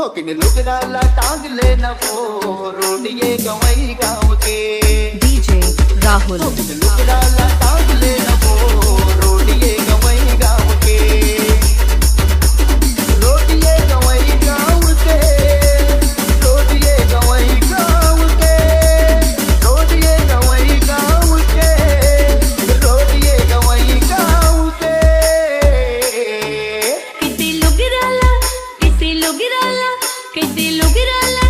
थोकिन लुगराला टांग लेना वो रोडिये गवई गाँव के। डीजे राहुल थोकिन लुगराला टांग लेना वो रोडिये गवई गाँव के। रोडिये गवई गाँव के, रोडिये गवई गाँव के, रोडिये गवई गाँव के, रोडिये गवई गाँव के। किसी लुगराला